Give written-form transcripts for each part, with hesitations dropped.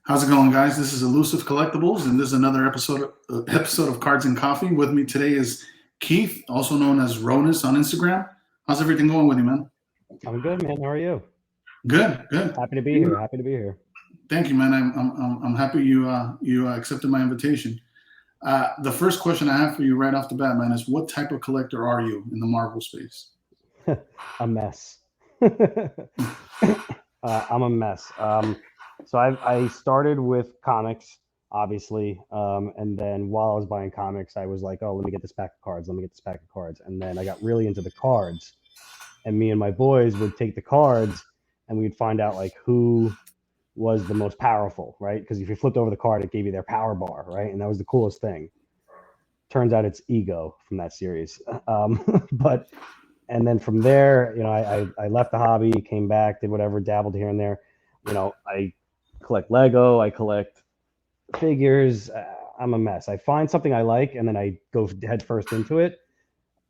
How's it going, guys? This is Elusive Collectibles, and this is another episode of Cards and Coffee. With me today is Keith, also known as Ronis on Instagram. How's everything going with you, man? I'm good, man. How are you? Good, good. Happy to be here. Happy to be here. Thank you, man. I'm happy you accepted my invitation. The first question I have for you right off the bat, man, is what type of collector are you in the Marvel space? A mess. I'm a mess. So I started with comics, obviously, and then while I was buying comics, I was like, oh, let me get this pack of cards. Let me get this pack of cards, and then I got really into the cards, and me and my boys would take the cards, and we'd find out like who was the most powerful, right? Because if you flipped over the card, it gave you their power bar, right? And that was the coolest thing. Turns out it's Ego from that series. But and then from there, I left the hobby, came back, did whatever, dabbled here and there. I collect Lego, I collect figures. I'm a mess. I find something I like, and then I go head first into it,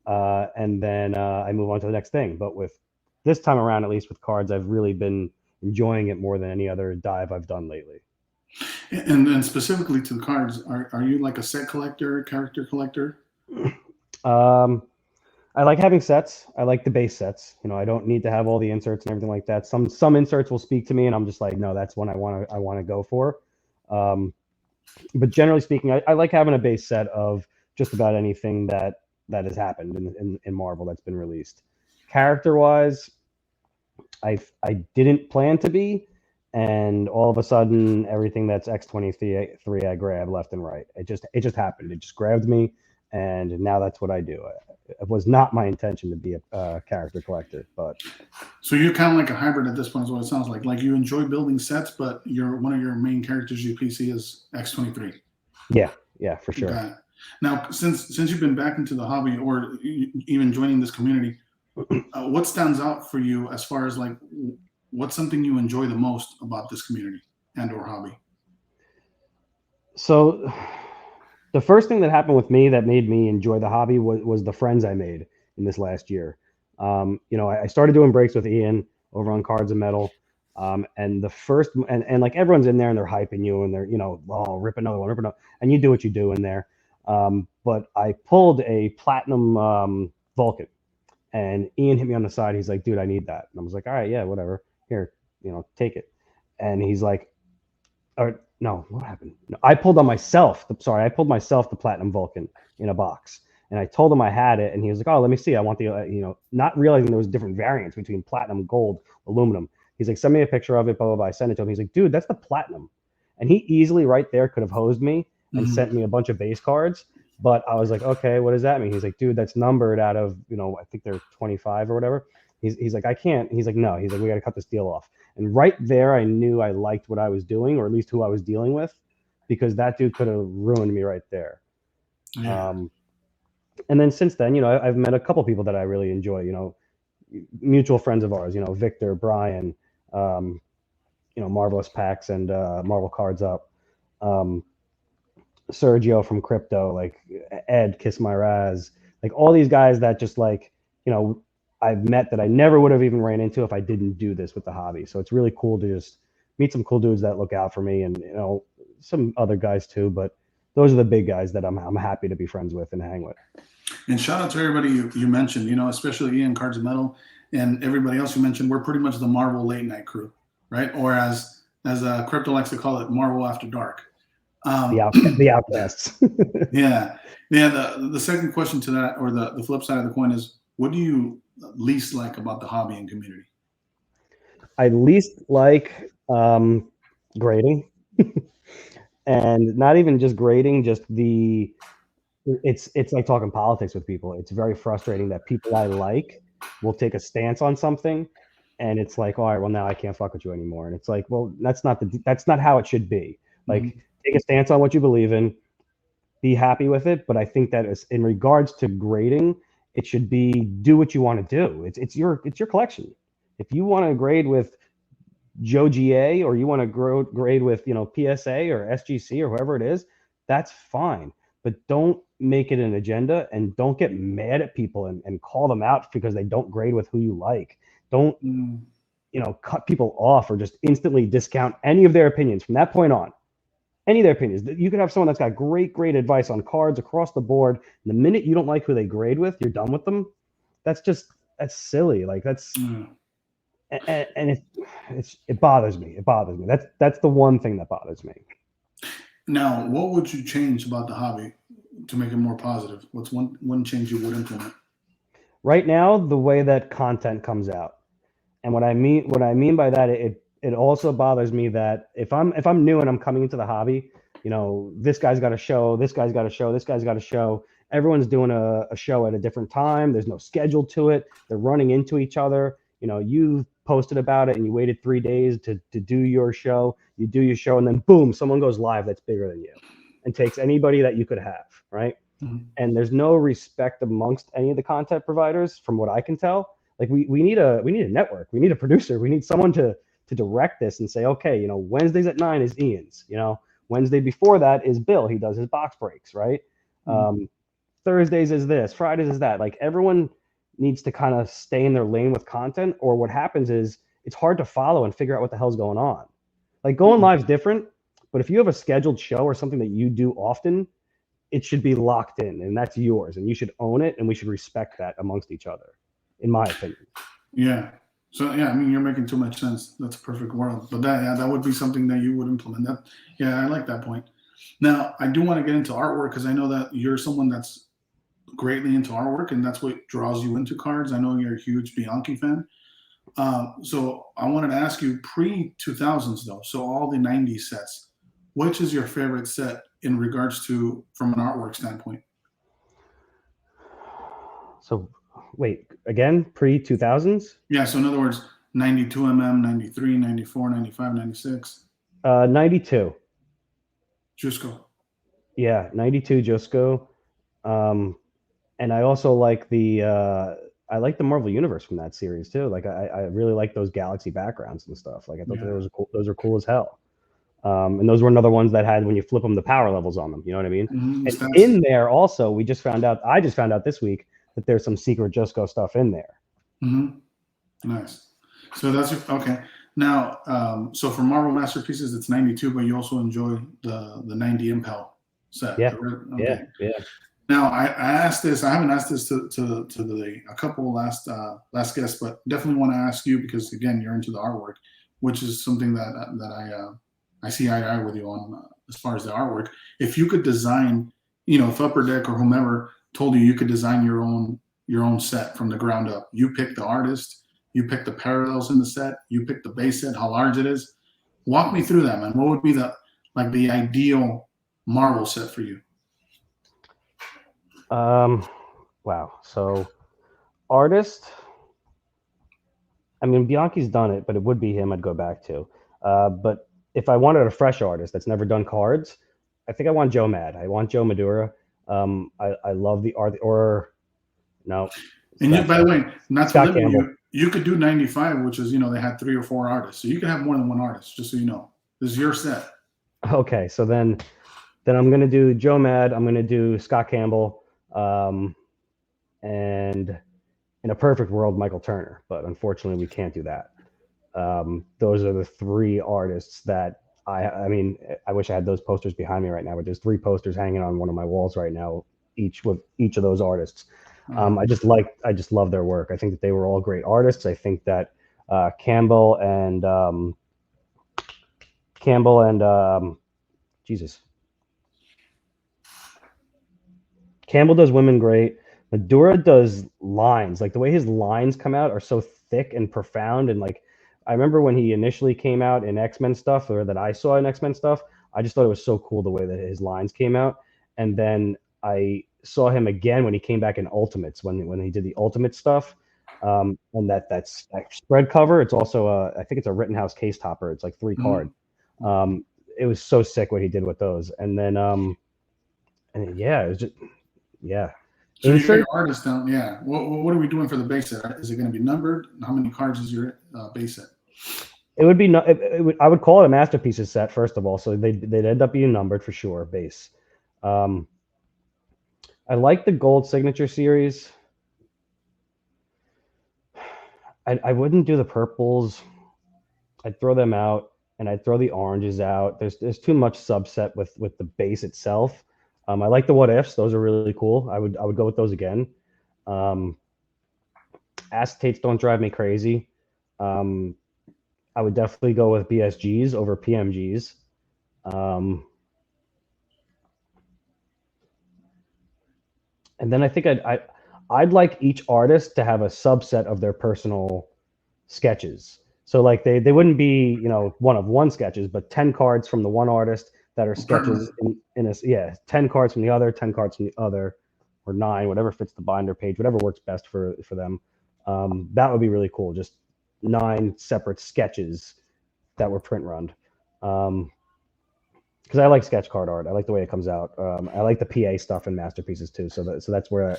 and then I move on to the next thing. But with this time around, at least with cards, I've really been enjoying it more than any other dive I've done lately. And then specifically to the cards, are you like a set collector, character collector? Um, I like having sets. I like the base sets. I don't need to have all the inserts and everything like that. Some inserts will speak to me, and I'm just like, no, that's one I want to go for. Um, but generally speaking, I like having a base set of just about anything that has happened in Marvel that's been released. Character wise, I didn't plan to be, and all of a sudden, everything that's X23 I grab left and right. It just happened. It just grabbed me, and now that's what I do. It was not my intention to be a character collector, but So you're kind of like a hybrid at this point, is what it sounds like. Like you enjoy building sets, but one of your main characters you PC is X23. yeah, yeah, for sure. Okay. Now, since you've been back into the hobby or even joining this community, what stands out for you as far as like what's something you enjoy the most about this community and or hobby? So the first thing that happened with me that made me enjoy the hobby was the friends I made in this last year. I started doing breaks with Ian over on Cards and Metal. And the first, and like everyone's in there and they're hyping you and they're, oh, rip another one, rip another, and you do what you do in there. But I pulled a platinum Vulcan, and Ian hit me on the side. He's like, dude, I need that. And I was like, all right, yeah, whatever. Here, take it. And he's like, or no, what happened? No, I pulled on myself. Sorry, I pulled myself the platinum Vulcan in a box, and I told him I had it, and he was like, "Oh, let me see. I want the, not realizing there was different variants between platinum, gold, aluminum." He's like, "Send me a picture of it." Blah blah blah. I sent it to him. He's like, "Dude, that's the platinum," and he easily right there could have hosed me and Mm-hmm. sent me a bunch of base cards. But I was like, okay, what does that mean? He's like, dude, that's numbered out of, I think they're 25 or whatever. He's like, I can't. He's like, no. He's like, we got to cut this deal off. And right there, I knew I liked what I was doing, or at least who I was dealing with, because that dude could have ruined me right there. Yeah. Um, and then since then, I've met a couple people that I really enjoy. Mutual friends of ours. Victor, Brian, um, Marvelous Packs and Marvel Cards Up, um, Sergio from Crypto, like Ed, Kiss My Raz, like all these guys that just like you know I've met that I never would have even ran into if I didn't do this with the hobby. So it's really cool to just meet some cool dudes that look out for me, and some other guys too. But those are the big guys that I'm happy to be friends with and hang with. And shout out to everybody you mentioned, especially Ian Cards and Metal and everybody else you mentioned. We're pretty much the Marvel late night crew, right? Or as Crypto likes to call it, Marvel After Dark. The Um, the outcasts. yeah, yeah. The second question to that, or the flip side of the coin, is what do you least like about the hobby and community? I least like grading, and not even just grading, just it's like talking politics with people. It's very frustrating that people I like will take a stance on something, and it's like, all right, well now I can't fuck with you anymore. And it's like, well, that's not how it should be. Like, Mm-hmm. take a stance on what you believe in, be happy with it. But I think that is in regards to grading, it should be do what you want to do. It's your collection. If you want to grade with Joe GA, or you want to grade with PSA or SGC or whoever it is, that's fine. But don't make it an agenda, and don't get mad at people and call them out because they don't grade with who you like. Don't Mm-hmm. cut people off or just instantly discount any of their opinions from that point on. Any of their opinions. You could have someone that's got great advice on cards across the board. And the minute you don't like who they grade with, you're done with them. That's silly. Like and it bothers me. It bothers me. That's the one thing that bothers me. Now, what would you change about the hobby to make it more positive? What's one change you would implement? Right now, the way that content comes out. And what I mean by that, it also bothers me that if I'm new and I'm coming into the hobby, this guy's got a show, this guy's got a show, this guy's got a show. Everyone's doing a show at a different time. There's no schedule to it. They're running into each other. You posted about it and you waited 3 days to do your show. You do your show and then boom, someone goes live that's bigger than you and takes anybody that you could have, right? Mm-hmm. And there's no respect amongst any of the content providers, from what I can tell. Like we need a network. We need a producer. We need someone to direct this and say, okay, Wednesdays at 9 is Ian's. Wednesday before that is Bill. He does his box breaks, right? Mm-hmm. Thursdays is this. Fridays is that. Like everyone needs to kind of stay in their lane with content, or what happens is it's hard to follow and figure out what the hell's going on. Like going live is different, but if you have a scheduled show or something that you do often, it should be locked in and that's yours and you should own it and we should respect that amongst each other, in my opinion. Yeah. So yeah, I mean, you're making too much sense. That's a perfect world. But that would be something that you would implement. I like that point. Now, I do want to get into artwork because I know that you're someone that's greatly into artwork and that's what draws you into cards. I know you're a huge Bianchi fan. So I wanted to ask you pre-2000s though. So all the 90s sets, which is your favorite set in regards to from an artwork standpoint? So wait, again, pre-2000s? Yeah, so in other words, 92 mm, 93, 94, 95, 96. 92. Jusco. Yeah, 92 Jusco. And I also like the Marvel Universe from that series too. Like I really like those galaxy backgrounds and stuff. Like I thought those are cool as hell. And those were another ones that had, when you flip them, the power levels on them. You know what I mean? Mm-hmm. And in there also, I just found out this week that there's some secret Jusco stuff in there. Mm-hmm. Nice. So that's okay. Now, so for Marvel Masterpieces, it's 92, but you also enjoy the 90 Impel set. Yeah. Okay. Yeah. Now, I asked this. I haven't asked this to a couple last guests, but definitely want to ask you because again, you're into the artwork, which is something that I see eye to eye with you on as far as the artwork. If you could design, if Upper Deck or whomever told you could design your own set from the ground up, you pick the artist, you pick the parallels in the set, you pick the base set, how large it is. Walk me through that, man. What would be the ideal Marvel set for you? Wow. So artist, I mean, Bianchi's done it, but it would be him I'd go back to. But if I wanted a fresh artist that's never done cards, I think I want Joe Mad. I want Joe Madura. I love the art, or no. And you, by the way, not to limit you could do 95, which is, they had 3 or 4 artists. So you can have more than one artist, just so you know. This is your set. Okay. So then I'm going to do Joe Mad. I'm going to do Scott Campbell. And in a perfect world, Michael Turner. But unfortunately, we can't do that. Those are the 3 artists that I mean, I wish I had those posters behind me right now, but there's 3 posters hanging on one of my walls right now, each with each of those artists. I just love their work. I think that they were all great artists. I think that Campbell and Campbell does women great. Madura does lines. Like the way his lines come out are so thick and profound. And like, I remember when he initially came out in X-Men stuff, or that I saw in X-Men stuff, I just thought it was so cool the way that his lines came out. And then I saw him again when he came back in Ultimates, when he did the Ultimate stuff. And that's spread cover. It's also I think it's a Rittenhouse case topper. It's like 3 card. It was so sick what he did with those. And then yeah, it was just yeah. So you got your artist down. Yeah. What are we doing for the base set? Is it going to be numbered? How many cards is your base set? It would be I would call it a masterpieces set first of all. So they'd end up being numbered for sure. Base. I like the gold signature series. I wouldn't do the purples. I'd throw them out, and I'd throw the oranges out. There's too much subset with the base itself. I like the what ifs; those are really cool. I would go with those again. Um, Acetates don't drive me crazy. Um, I would definitely go with BSGs over PMGs. Um, and then I think I'd like each artist to have a subset of their personal sketches. So like they wouldn't be, one of one sketches, but 10 cards from the one artist that are sketches in a, yeah, 10 cards from the other, 10 cards from the other, or 9, whatever fits the binder page, whatever works best for them. That would be really cool. Just 9 separate sketches that were print run. Because I like sketch card art. I like the way it comes out. I like the PA stuff in masterpieces too. So that's where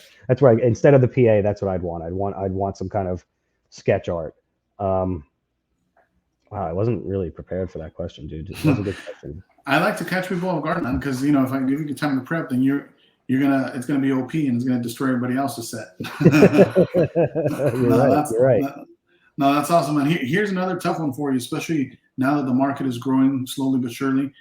instead of the PA, that's what I'd want. I'd want some kind of sketch art. Wow, I wasn't really prepared for that question, dude. That's a good question. I like to catch people off guard, man, because if I give you time to prep, then it's gonna be OP and it's gonna destroy everybody else's set. You're right. No, that's awesome, man. Here's another tough one for you, especially now that the market is growing slowly but surely.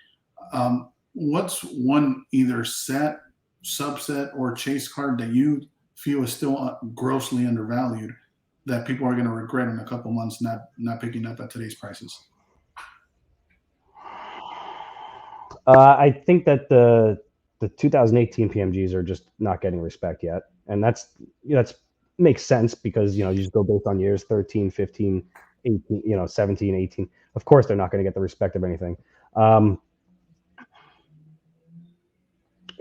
What's one either set, subset, or chase card that you feel is still grossly undervalued that people are going to regret in a couple months not picking up at today's prices? I think that the 2018 PMGs are just not getting respect yet, and that's makes sense because you just go based on years 13, 15, 18, 17, 18. Of course, they're not going to get the respect of anything.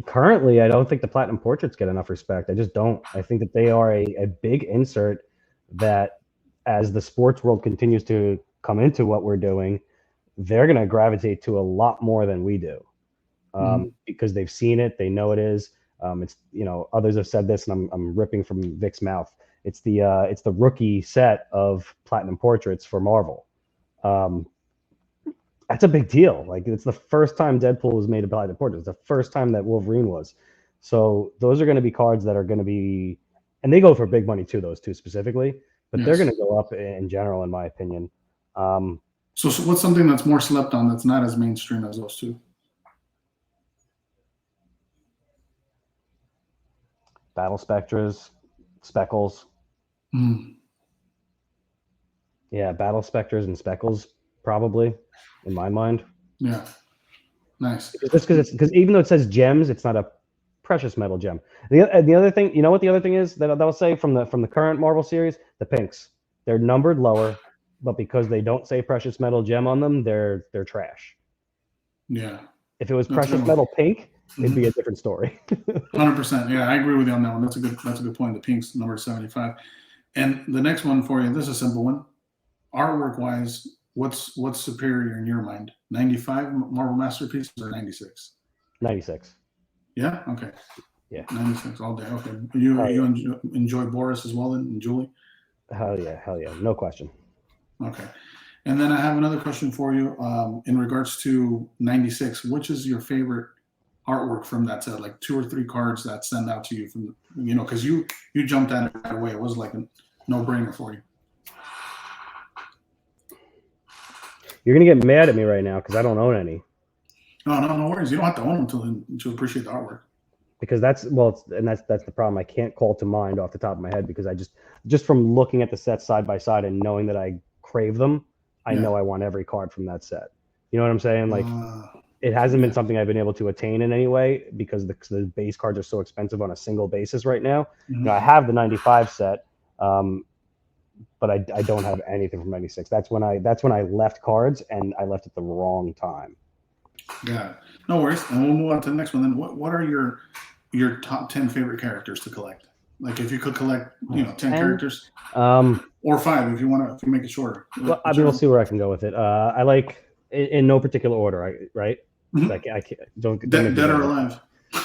Currently, I don't think the Platinum Portraits get enough respect. I just don't. I think that they are a big insert that, as the sports world continues to come into what we're doing, they're going to gravitate to a lot more than we do, because they've seen it, they know it is. It's others have said this, and I'm ripping from Vic's mouth. It's the rookie set of Platinum Portraits for Marvel. That's a big deal. Like, it's the first time Deadpool was made a Platinum Portrait. It's the first time that Wolverine was. So those are going to be cards that are going to be, and they go for big money too, those two specifically, but they're going to go up in general, in my opinion. So what's something that's more slept on that's not as mainstream as those two? Battle Spectras, Speckles. Yeah, Battle Spectras and Speckles, probably, in my mind. Yeah, nice. Because even though it says gems, it's not a precious metal gem. The other thing, what the other thing is that I'll say from the current Marvel series, the pinks, they're numbered lower, but because they don't say precious metal gem on them, they're trash. Yeah. If it was precious metal pink, it'd be a different story. 100%. Yeah, I agree with you on that one. That's a good point. The pink's number 75. And the next one for you, this is a simple one. Artwork wise, what's superior in your mind? 95 Marvel Masterpieces or 96? 96. Yeah? Okay. Yeah. 96 all day. Okay. You enjoy Boris as well then, and Julie? Hell yeah. No question. Okay. And then I have another question for you in regards to 96. Which is your favorite artwork from that set? Like 2 or 3 cards that stand out to you from, because you jumped at it right away. It was like a no-brainer for you. You're going to get mad at me right now because I don't own any. No worries. You don't have to own them to appreciate the artwork. Because that's the problem. I can't call to mind off the top of my head because I just from looking at the sets side by side and knowing that I crave them, I know I want every card from that set. You know what I'm saying? Like, it hasn't been something I've been able to attain in any way because the base cards are so expensive on a single basis right now. I have the 95 set, but I don't have anything from 96. That's when I left cards, and I left at the wrong time. Got it. No worries. And we'll move on to the next one. Then what are your top 10 favorite characters to collect? Like, if you could collect 10 characters, or 5 if you make it shorter. Well, I mean, we'll see where I can go with it. I like in no particular order, right? Like, I can't, don't dead or alive.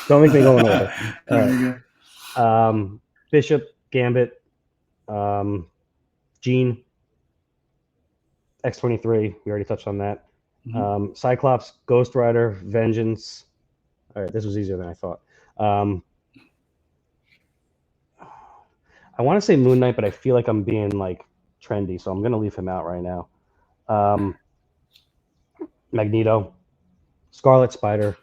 Don't make me go in order. There you go. Bishop, Gambit, Jean, X-23. We already touched on that. Cyclops, Ghost Rider, Vengeance. All right, this was easier than I thought. I want to say Moon Knight, but I feel like I'm being like trendy, so I'm gonna leave him out right now. Magneto, Scarlet Spider,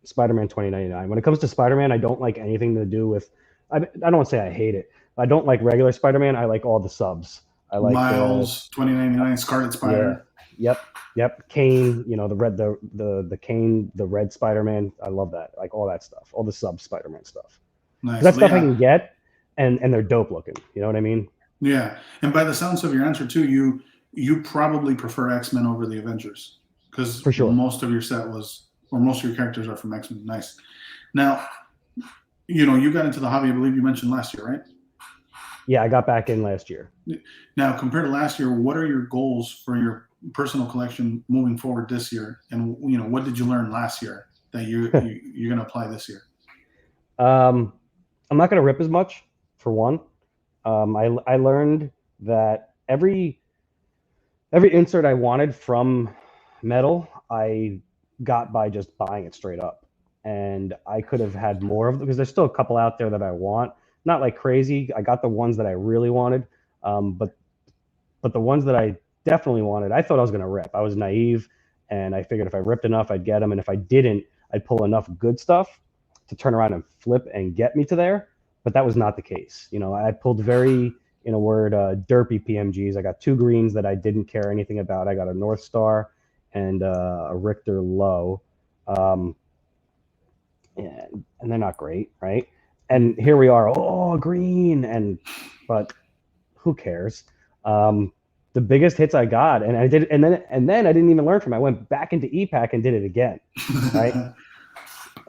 Spider-Man 2099. When it comes to Spider-Man, I don't like anything to do with. I don't want to say I hate it. I don't like regular Spider-Man. I like all the subs. I like the Miles, 2099, Scarlet yeah, Spider. yep. Kane, the red, the Kane, the red Spider-Man. I love that. Like all that stuff, all the sub Spider-Man stuff. Nice. That stuff I Yeah. can get, and they're dope looking. You know what I mean? Yeah. And by the sounds of your answer too, you probably prefer X-Men over the Avengers because For sure. most of your set was, or most of your characters are from X-Men. Nice. Now, you got into the hobby, I believe you mentioned last year, right? Yeah, I got back in last year. Now, compared to last year, what are your goals for your personal collection moving forward this year? And what did you learn last year that you're going to apply this year? I'm not going to rip as much, for one. I learned that every insert I wanted from metal, I got by just buying it straight up. And I could have had more of them because there's still a couple out there that I want. Not like crazy. I got the ones that I really wanted, but the ones that I definitely wanted, I thought I was going to rip. I was naive, and I figured if I ripped enough, I'd get them. And if I didn't, I'd pull enough good stuff to turn around and flip and get me to there. But that was not the case. I pulled very, in a word, derpy PMGs. I got 2 greens that I didn't care anything about. I got a North Star and a Richter Low. And they're not great, right? And here we are, green, but who cares? The biggest hits I got, and I did, and then I didn't even learn from it. I went back into EPAC and did it again, right?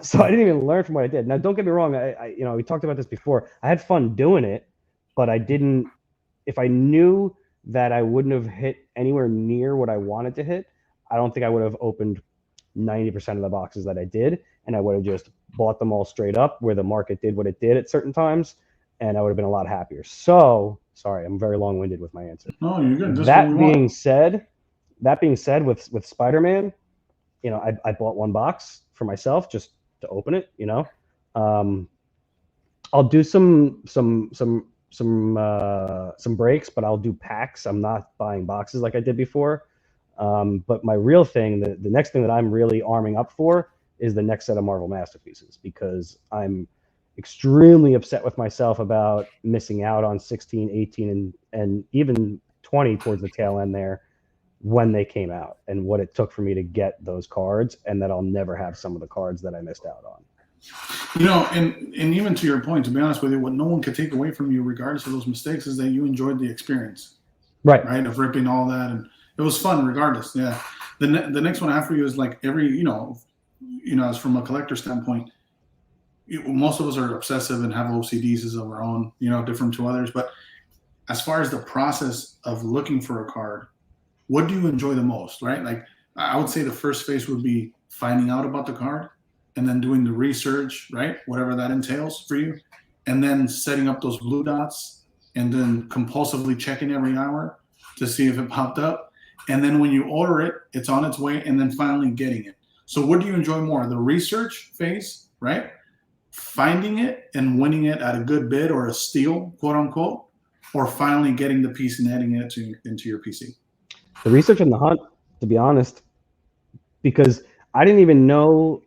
So I didn't even learn from what I did. Now, don't get me wrong. We talked about this before. I had fun doing it, but I didn't. If I knew that I wouldn't have hit anywhere near what I wanted to hit, I don't think I would have opened 90% of the boxes that I did, and I would have just bought them all straight up where the market did what it did at certain times, and I would have been a lot happier. So, sorry, I'm very long-winded with my answer. No, you're good. That's That being said, with Spider-Man, I bought 1 box for myself just to open it. I'll do some breaks, but I'll do packs. I'm not buying boxes like I did before. But my real thing, the next thing that I'm really arming up for is the next set of Marvel Masterpieces, because I'm extremely upset with myself about missing out on 16, 18, and even 20 towards the tail end there when they came out, and what it took for me to get those cards, and that I'll never have some of the cards that I missed out on. And even to your point, to be honest with you, what no one could take away from you, regardless of those mistakes, is that you enjoyed the experience, right? Of ripping all that, and it was fun regardless. Yeah. The next one after you is like every, as from a collector standpoint, most of us are obsessive and have OCDs of our own, different to others. But as far as the process of looking for a card, what do you enjoy the most, right? Like, I would say the first phase would be finding out about the card and then doing the research, right? Whatever that entails for you. And then setting up those blue dots and then compulsively checking every hour to see if it popped up. And then when you order it, it's on its way, and then finally getting it. So what do you enjoy more? The research phase, right? Finding it and winning it at a good bid or a steal, quote unquote, or finally getting the piece and adding it into your PC? The research and the hunt, to be honest, because I didn't even know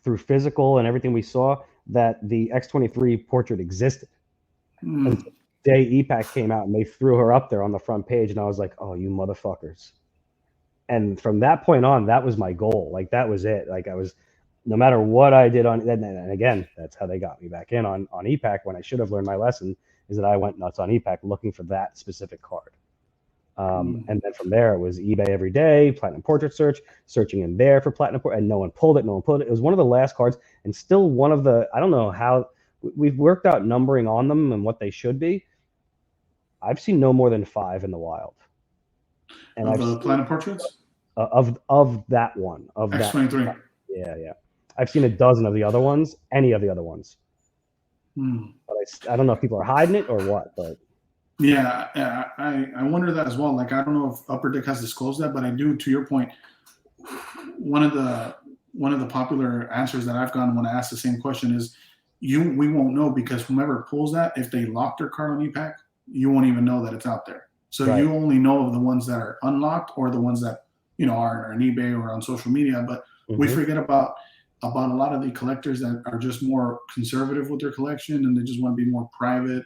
through physical and everything we saw that the X23 portrait existed. Until the day EPAC came out and they threw her up there on the front page, and I was like, oh, you motherfuckers. And from that point on, that was my goal. Like, that was it. Like, I was, no matter what I did on, and again, that's how they got me back in on EPAC, when I should have learned my lesson, is that I went nuts on EPAC looking for that specific card. And then from there, it was eBay every day, Platinum Portrait search, searching in there for Platinum Portrait, and no one pulled it. It was one of the last cards, and still one of the, I don't know how, we've worked out numbering on them and what they should be. I've seen no more than 5 in the wild. And of the Platinum Portraits? Of that one. Of X23. That. Yeah. I've seen a dozen of the other ones, any of the other ones. But I don't know if people are hiding it or what, but. Yeah, I wonder that as well. Like, I don't know if Upper Deck has disclosed that, but I do, to your point, one of the popular answers that I've gotten when I ask the same question is, we won't know, because whomever pulls that, if they lock their card on EPAC, you won't even know that it's out there. So Right. you only know of the ones that are unlocked or the ones that, are on eBay or on social media. But we Hmm. forget about a lot of the collectors that are just more conservative with their collection and they just want to be more private.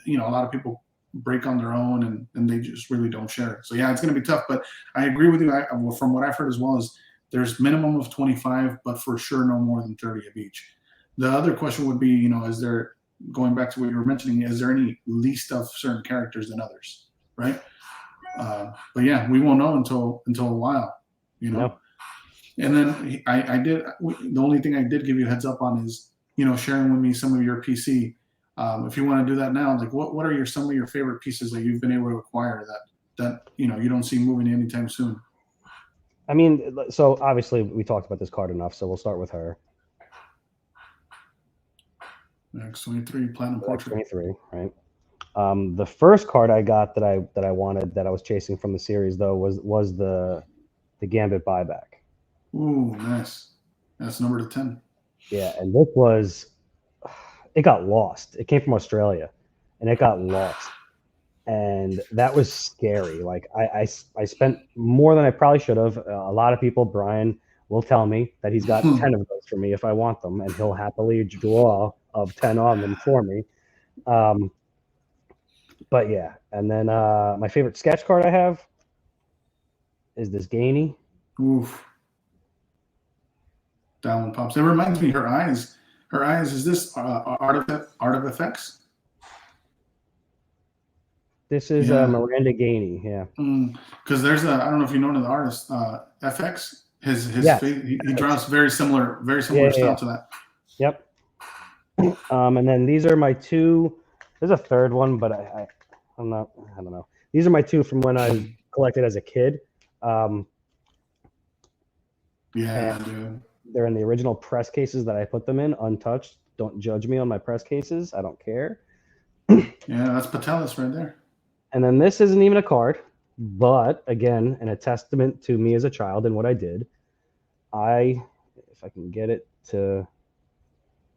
A lot of people break on their own and they just really don't share it. So yeah, it's going to be tough. But I agree with you. Well, from what I've heard as well is there's minimum of 25, but for sure no more than 30 of each. The other question would be, is there, going back to what you were mentioning, is there any least of certain characters than others, right? But yeah, we won't know until a while, you know. No. And then I did. The only thing I did give you a heads up on is, sharing with me some of your PC. If you want to do that now, like what are some of your favorite pieces that you've been able to acquire that you don't see moving anytime soon? I mean, so obviously we talked about this card enough, so we'll start with her. X23 Platinum Portrait. X23, right? The first card I got that I wanted, that I was chasing from the series though, was the Gambit buyback. Ooh, nice. That's number to 10. Yeah, and it got lost. It came from Australia, and it got lost, and that was scary. Like I spent more than I probably should have. A lot of people, Brian will tell me that he's got 10 of those for me if I want them, and he'll happily draw of 10 on them for me. But yeah, and then my favorite sketch card I have is this Gainey. Oof. That one pops. It reminds me, her eyes. Her eyes. Is this Art of Effects? This is Yeah. Miranda Gainey. Yeah. Because there's I don't know if you know the artist, FX. His Yes. face, he draws very similar style to that. Yep. And then these are my two. There's a third one, but I don't know. These are my two from when I collected as a kid. Yeah, dude. They're in the original press cases that I put them in, untouched. Don't judge me on my press cases. I don't care. Yeah, that's Patelis right there. And then this isn't even a card, but again, in a testament to me as a child and what I did, if I can get it to.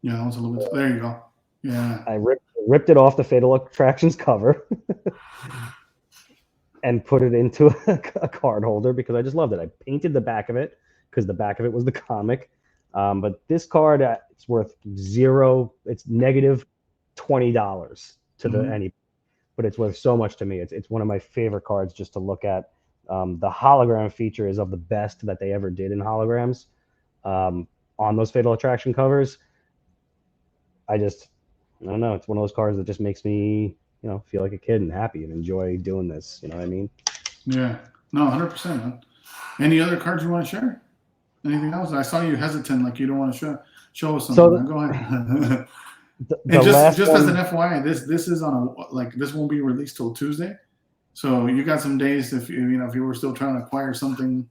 Yeah, that was a little bit. There you go. Yeah. I ripped it off the Fatal Attractions cover and put it into a card holder because I just loved it. I painted the back of it because the back of it was the comic. But this card, it's worth zero. It's negative $20 to any, but it's worth so much to me. It's one of my favorite cards just to look at. The hologram feature is of the best that they ever did in holograms on those Fatal Attraction covers. I don't know. It's one of those cards that just makes me, feel like a kid and happy and enjoy doing this. You know what I mean? Yeah. No, 100%, man. Any other cards you want to share? Anything else? I saw you hesitant, like you don't want to show us something. So go ahead. And just as an FYI, this is on this won't be released till Tuesday, so you got some days if you were still trying to acquire something.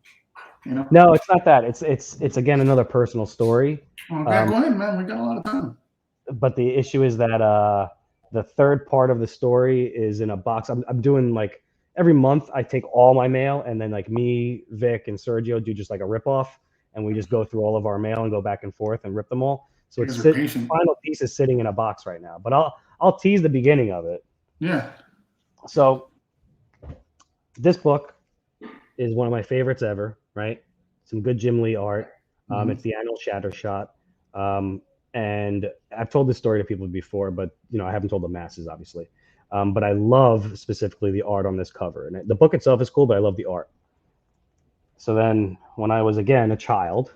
No, it's not that. It's again another personal story. Okay, go ahead, man. We got a lot of time. But the issue is that the third part of the story is in a box. I'm doing like every month I take all my mail and then like me, Vic, and Sergio do just like a ripoff, and we just go through all of our mail and go back and forth and rip them all. So the final piece is sitting in a box right now. But I'll tease the beginning of it. Yeah. So this book is one of my favorites ever. Right? Some good Jim Lee art. It's the annual Shatter Shot. And I've told this story to people before, but I haven't told the masses, obviously. But I love specifically the art on this cover, and the book itself is cool, but I love the art. So then, when I was again a child,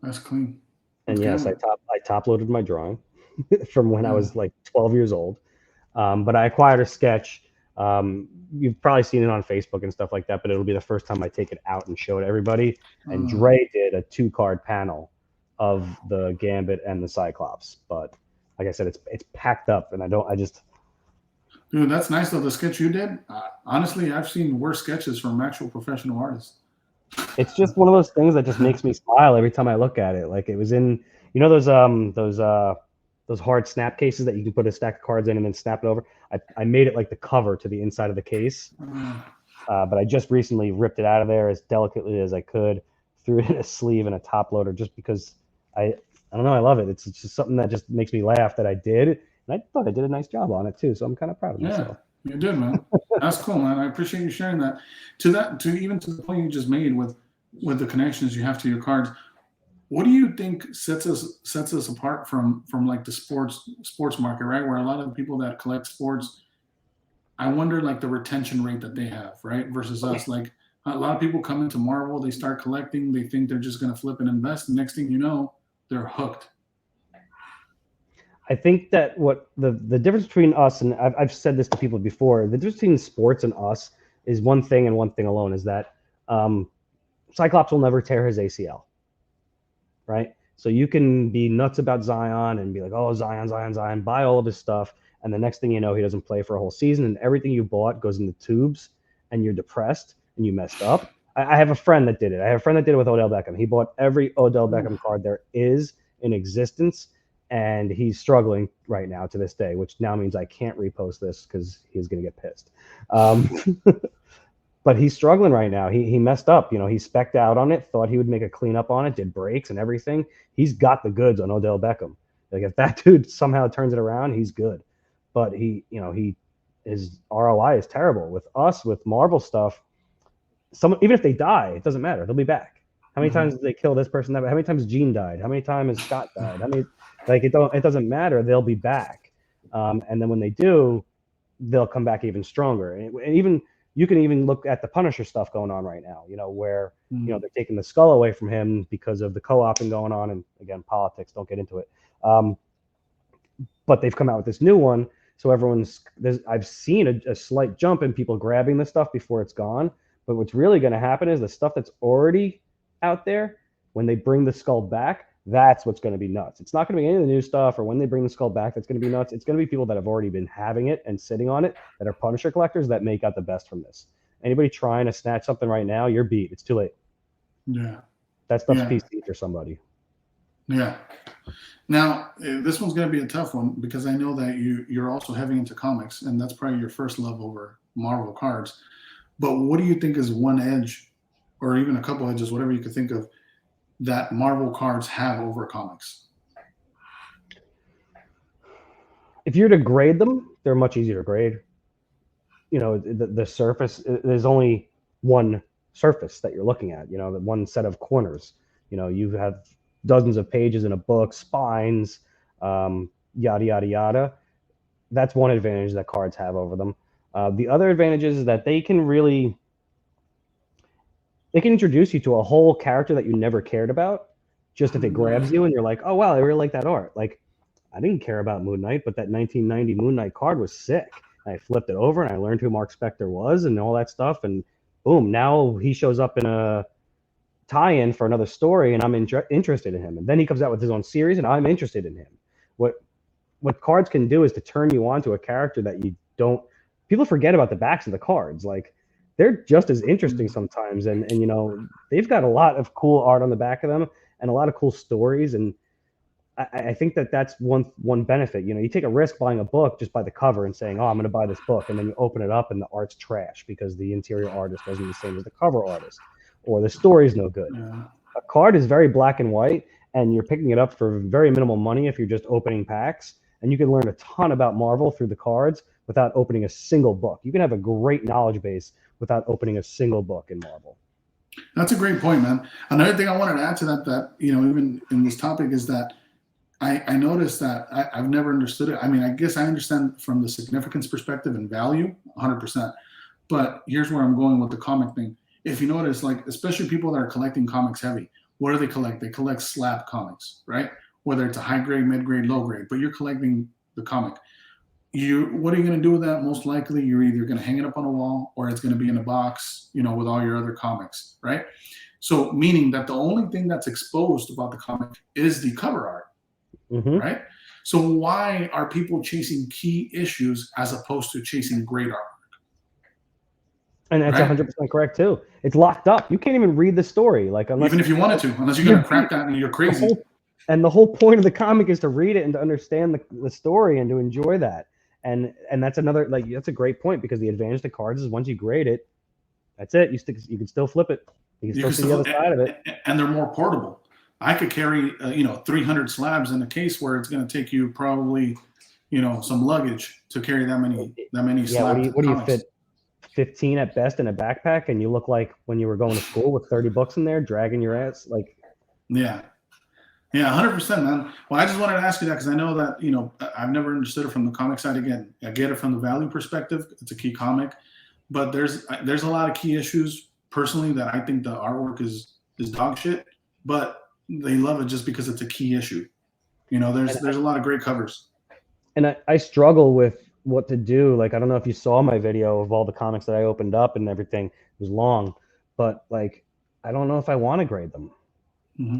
that's clean. And yes, I top loaded my drawing from when I was like 12 years old. But I acquired a sketch. You've probably seen it on Facebook and stuff like that, but it'll be the first time I take it out and show it to everybody. And Dre did a 2-card panel of the Gambit and the Cyclops. But like I said, it's packed up, and Dude, that's nice though. The sketch you did, honestly, I've seen worse sketches from actual professional artists. It's just one of those things that just makes me smile every time I look at it. Like it was in, those hard snap cases that you can put a stack of cards in and then snap it over. I made it like the cover to the inside of the case. But I just recently ripped it out of there as delicately as I could, threw it in a sleeve and a top loader just because I don't know, I love it. It's just something that just makes me laugh that I did. And And I thought I did a nice job on it too, so I'm kind of proud of Yeah, myself. you did, man. That's cool, man. I appreciate you sharing that. To even to the point you just made with the connections you have to your cards. What do you think sets us apart from like the sports market, right? Where a lot of the people that collect sports, I wonder like the retention rate that they have, right? Versus us. Like a lot of people come into Marvel, they start collecting, they think they're just gonna flip and invest. The next thing you know, they're hooked. I think that what the difference between us, and I've said this to people before, the difference between sports and us is one thing and one thing alone, is that Cyclops will never tear his ACL, right? So you can be nuts about Zion and be like, oh, Zion, Zion, Zion, buy all of his stuff. And the next thing you know, he doesn't play for a whole season and everything you bought goes in the tubes and you're depressed and you messed up. I have a friend that did it. I have a friend that did it with Odell Beckham. He bought every Odell Beckham card there is in existence, and he's struggling right now to this day, which now means I can't repost this because he's going to get pissed. But he's struggling right now. He messed up. He specced out on it, thought he would make a cleanup on it, did breaks and everything. He's got the goods on Odell Beckham. Like if that dude somehow turns it around, he's good. But his ROI is terrible. With us, with Marvel stuff, even if they die, it doesn't matter. They'll be back. How many times did they kill this person? How many times Gene died? How many times Scott died? It doesn't matter. They'll be back. And then when they do, they'll come back even stronger. And even you can even look at the Punisher stuff going on right now, where they're taking the skull away from him because of the co-opting going on, and again, politics. Don't get into it. But they've come out with this new one, so I've seen a slight jump in people grabbing the stuff before it's gone. But what's really going to happen is the stuff that's already out there, when they bring the skull back, that's what's going to be nuts. It's not going to be any of the new stuff, or when they bring the skull back, that's going to be nuts. It's going to be people that have already been having it and sitting on it, that are Punisher collectors, that make out the best from this. Anybody trying to snatch something right now, you're beat. It's too late. Yeah. That stuff's PC for somebody. Yeah. Now, this one's going to be a tough one because I know that you're also heavy into comics, and that's probably your first love over Marvel cards. But what do you think is one edge, or even a couple edges, whatever you could think of, that Marvel cards have over comics? If you're to grade them, they're much easier to grade. The surface, there's only one surface that you're looking at, the one set of corners. You have dozens of pages in a book, spines, yada, yada, yada. That's one advantage that cards have over them. The other advantage is that they can introduce you to a whole character that you never cared about, just if it grabs you and you're like, oh, wow, I really like that art. Like, I didn't care about Moon Knight, but that 1990 Moon Knight card was sick. I flipped it over and I learned who Mark Spector was and all that stuff. And boom, now he shows up in a tie-in for another story and I'm interested in him. And then he comes out with his own series and I'm interested in him. What cards can do is to turn you on to a character that you don't... People forget about the backs of the cards. Like, they're just as interesting sometimes. And they've got a lot of cool art on the back of them and a lot of cool stories. And I think that's one benefit. You take a risk buying a book just by the cover and saying, oh, I'm going to buy this book. And then you open it up and the art's trash because the interior artist wasn't the same as the cover artist, or the story's no good. Yeah. A card is very black and white, and you're picking it up for very minimal money if you're just opening packs. And you can learn a ton about Marvel through the cards without opening a single book. You can have a great knowledge base without opening a single book in Marvel. That's a great point, man. Another thing I wanted to add to that even in this topic is that I noticed that I've never understood it. I mean, I guess I understand from the significance perspective and value, 100%. But here's where I'm going with the comic thing. If you notice, like, especially people that are collecting comics heavy, what do they collect? They collect slab comics, right? Whether it's a high grade, mid grade, low grade, but you're collecting the comic. What are you going to do with that? Most likely, you're either going to hang it up on a wall or it's going to be in a box, with all your other comics, right? So, meaning that the only thing that's exposed about the comic is the cover art, right? So, why are people chasing key issues as opposed to chasing great art? And that's 100% correct too. It's locked up. You can't even read the story, even if you wanted to, unless you're going to crack that and you're crazy. The whole point of the comic is to read it and to understand the story and to enjoy that. And that's that's a great point, because the advantage to cards is once you grade it, that's it. You can still flip it. You can still see the other side of it. And they're more portable. I could carry 300 slabs in a case where it's going to take you probably some luggage to carry that many Yeah, what slabbed do you comics. fit 15 at best in a backpack, and you look like when you were going to school with 30 books in there, dragging your ass. Like, Yeah. Yeah, 100%, man. Well, I just wanted to ask you that because I know that, I've never understood it from the comic side. Again, I get it from the value perspective. It's a key comic, but there's a lot of key issues personally that I think the artwork is dog shit, but they love it just because it's a key issue. There's a lot of great covers. and I struggle with what to do. Like, I don't know if you saw my video of all the comics that I opened up and everything. It was long, but like, I don't know if I want to grade them. Mm-hmm.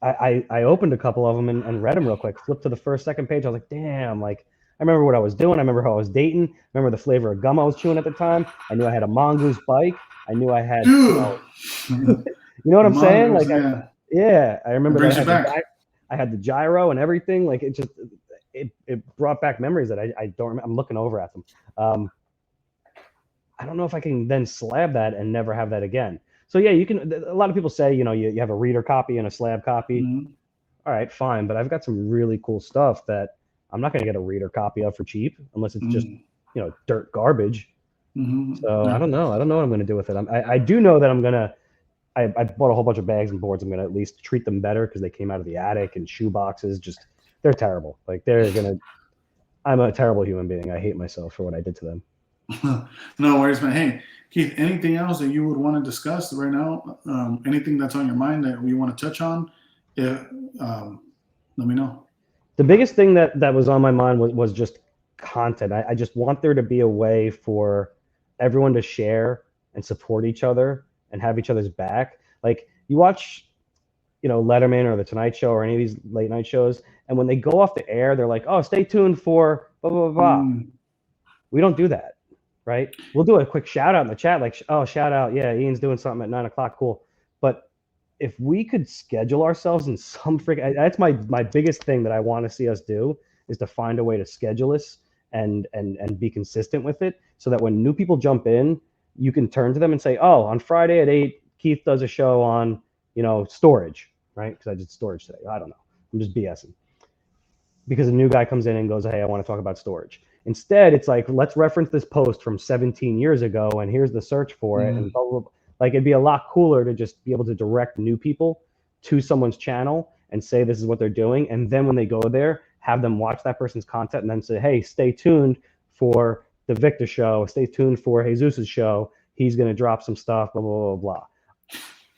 I opened a couple of them and read them real quick, flipped to the first, second page. I was like, damn, like, I remember what I was doing. I remember how I was dating. I remember the flavor of gum I was chewing at the time. I knew I had a mongoose bike. I knew I had, Dude, you know what I'm saying? Mongoose, Like, yeah. I It remember brings that you back. I had the gyro and everything. Like, it brought back memories that I don't remember. I'm looking over at them. I don't know if I can then slab that and never have that again. So yeah, you can. A lot of people say, you have a reader copy and a slab copy. Mm-hmm. All right, fine. But I've got some really cool stuff that I'm not going to get a reader copy of for cheap unless it's just, dirt garbage. Mm-hmm. So Yeah. I don't know. I don't know what I'm going to do with it. I do know that I'm going to, I bought a whole bunch of bags and boards. I'm going to at least treat them better because they came out of the attic and shoe boxes. Just, they're terrible. Like, I'm a terrible human being. I hate myself for what I did to them. No worries, man. Hey, Keith, anything else that you would want to discuss right now? Anything that's on your mind that we want to touch on? Yeah, let me know. The biggest thing that was on my mind was just content. I just want there to be a way for everyone to share and support each other and have each other's back. Like, you watch, Letterman or The Tonight Show or any of these late night shows, and when they go off the air, they're like, oh, stay tuned for blah, blah, blah, blah. We don't do that, right? We'll do a quick shout out in the chat, like, oh, shout out. Yeah, Ian's doing something at 9:00. Cool. But if we could schedule ourselves in some that's my biggest thing that I want to see us do, is to find a way to schedule this and be consistent with it, so that when new people jump in, you can turn to them and say, oh, on Friday at 8, Keith does a show on, storage, right? Because I did storage today. I don't know. I'm just BSing. Because a new guy comes in and goes, hey, I want to talk about storage. Instead, it's like, let's reference this post from 17 years ago, and here's the search for it, and blah, blah, blah. Like, it'd be a lot cooler to just be able to direct new people to someone's channel and say this is what they're doing, and then when they go there, have them watch that person's content and then say, hey, stay tuned for the Victor show, stay tuned for Jesus's show, he's going to drop some stuff, blah, blah, blah, blah.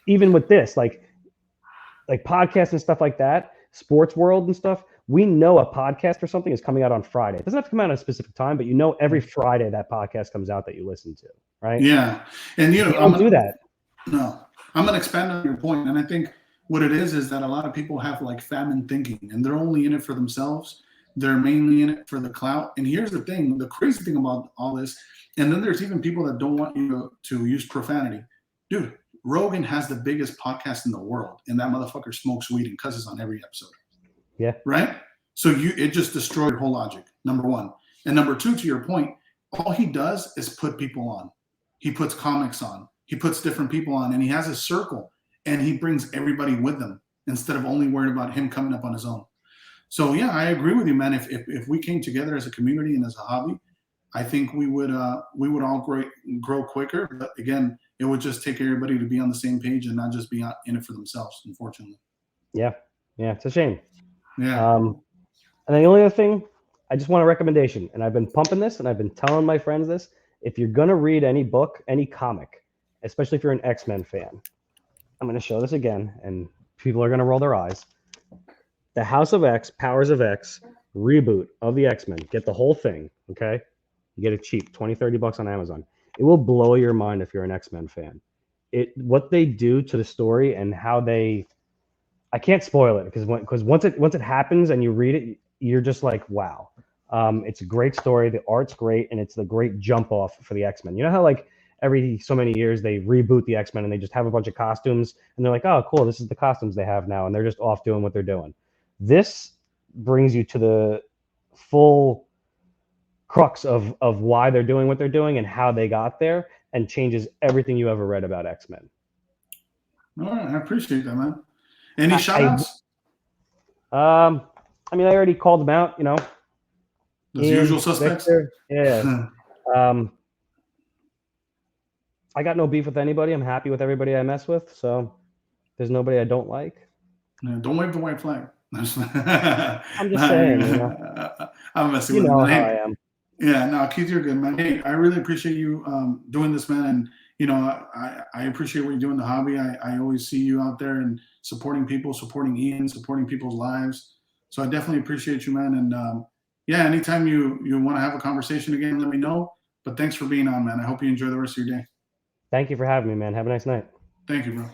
Even with this, like podcasts and stuff like that, sports world and stuff, we know a podcast or something is coming out on Friday. It doesn't have to come out at a specific time, but every Friday that podcast comes out that you listen to, right? Yeah. And you don't do that. No, I'm going to expand on your point. And I think what it is that a lot of people have like famine thinking, and they're only in it for themselves. They're mainly in it for the clout. And here's the thing, the crazy thing about all this, and then there's even people that don't want you to use profanity. Dude, Rogan has the biggest podcast in the world, and that motherfucker smokes weed and cusses on every episode. Yeah. Right? So it just destroyed your whole logic, number one. And number two, to your point, all he does is put people on. He puts comics on. He puts different people on, and he has a circle, and he brings everybody with him instead of only worried about him coming up on his own. So yeah, I agree with you, man. If we came together as a community and as a hobby, I think we would all grow quicker. But again, it would just take everybody to be on the same page and not just be in it for themselves, unfortunately. Yeah, it's a shame. Yeah. And then the only other thing, I just want a recommendation, and I've been pumping this, and I've been telling my friends this. If you're gonna read any book, any comic, especially if you're an X-Men fan, I'm gonna show this again, and people are gonna roll their eyes. The House of X, Powers of X reboot of the X-Men. Get the whole thing, okay? You get it cheap, $20-$30 on Amazon. It will blow your mind if you're an X-Men fan. What they do to the story and how I can't spoil it because once it happens and you read it, you're just like, wow. It's a great story. The art's great, and it's the great jump off for the X-Men. You know how like every so many years they reboot the X-Men and they just have a bunch of costumes and they're like, oh, cool, this is the costumes they have now, and they're just off doing what they're doing. This brings you to the full crux of why they're doing what they're doing and how they got there, and changes everything you ever read about X-Men. All right, I appreciate that, man. Any shout outs? I mean, I already called them out, Those Ian, usual suspects. Victor, yeah. Um, I got no beef with anybody. I'm happy with everybody I mess with. So there's nobody I don't like. Yeah, don't wave the white flag. I'm just saying, you know, I'm messing you with it, know man. how Hey, I am. yeah, no, Keith, you're good, man. Hey, I really appreciate you doing this, man. And you know, I appreciate what you do in the hobby. I always see you out there and supporting people, supporting Ian, supporting people's lives. So I definitely appreciate you, man. And yeah, anytime you want to have a conversation again, let me know. But thanks for being on, man. I hope you enjoy the rest of your day. Thank you for having me, man. Have a nice night. Thank you, bro.